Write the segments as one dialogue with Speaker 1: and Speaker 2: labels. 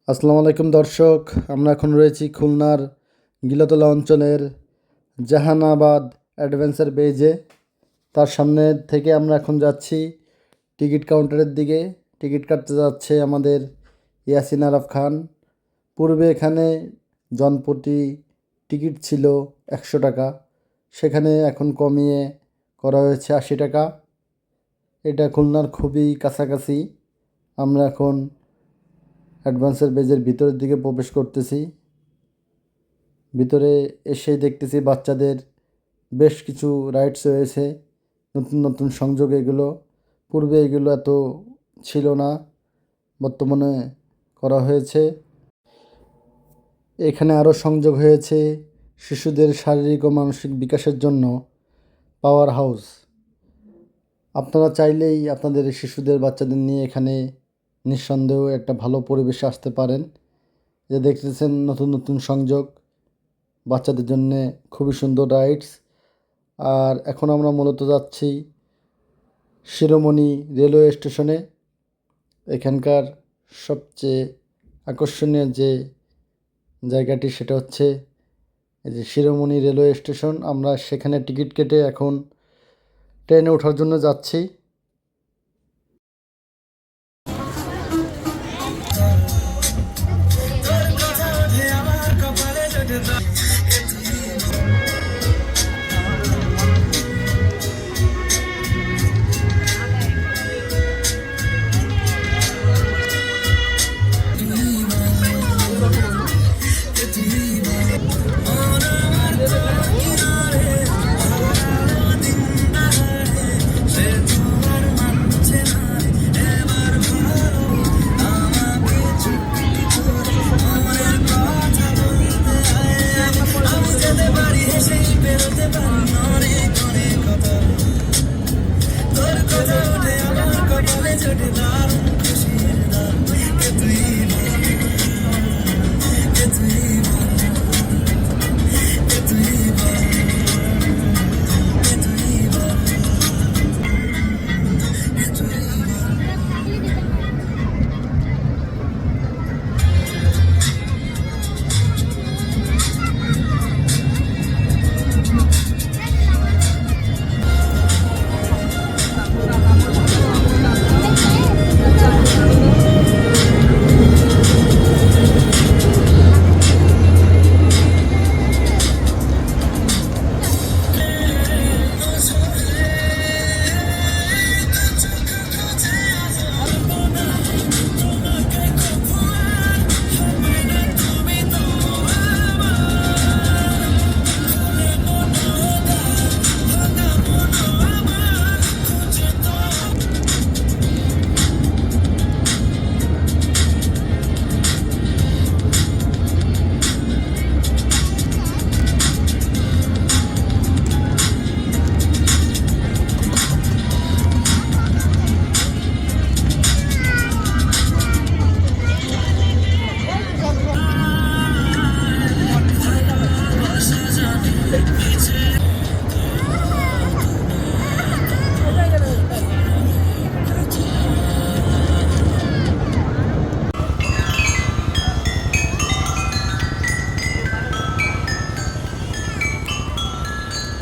Speaker 1: আসসালামু আলাইকুম দর্শক, আমরা এখন রয়েছি খুলনার গিলাতলা অঞ্চলের জাহানাবাদ অ্যাডভেঞ্চার বেজে। তার সামনে থেকে আমরা এখন যাচ্ছি টিকিট কাউন্টারের দিকে। টিকিট কাটতে যাচ্ছে আমাদের ইয়াসিন আরাফ খান। পূর্বে এখানে জনপ্রতি টিকিট ছিল 100 টাকা, সেখানে এখন কমিয়ে করা হয়েছে 80 টাকা। এটা খুলনার খুবই কাছাকাছি। আমরা এখন অ্যাডভেঞ্চার বেজের ভিতরের দিকে প্রবেশ করতেছি। ভিতরে এসেই দেখতেছি বাচ্চাদের বেশ কিছু রাইডস রয়েছে, নতুন নতুন সংযোগ এগুলো। পূর্বে এগুলো এত ছিল না, বর্তমানে করা হয়েছে। এখানে আরও সংযোগ হয়েছে শিশুদের শারীরিক ও মানসিক বিকাশের জন্য পাওয়ার হাউস। আপনারা চাইলেই আপনাদের শিশুদের বাচ্চাদের নিয়ে এখানে নিঃসন্দেহ একটা ভালো পরিবেশে আসতে পারেন। যে দেখতেছেন নতুন নতুন সংযোগ বাচ্চাদের জন্যে, খুবই সুন্দর রাইডস। আর এখন আমরা মূলত যাচ্ছি শিরোমণি রেলওয়ে স্টেশনে। এখানকার সবচেয়ে আকর্ষণীয় যে জায়গাটি সেটা হচ্ছে এই যে শিরোমণি রেলওয়ে স্টেশন। আমরা সেখানে টিকিট কেটে এখন ট্রেনে ওঠার জন্য যাচ্ছি।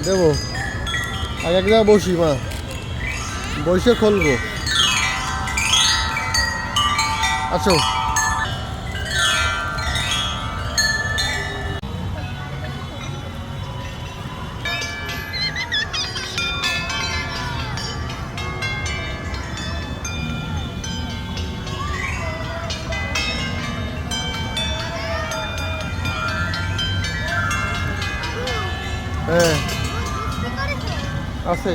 Speaker 1: দেবো আগে এক জায়গায় বসি, মা বসে খুলবো। আচ্ছা, হ্যাঁ আছে।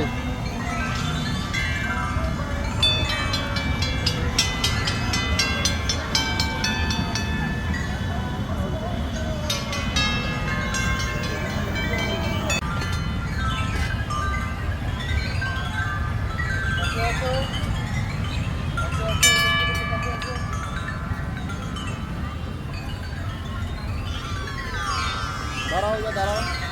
Speaker 1: দাঁড়াও দাঁড়াও।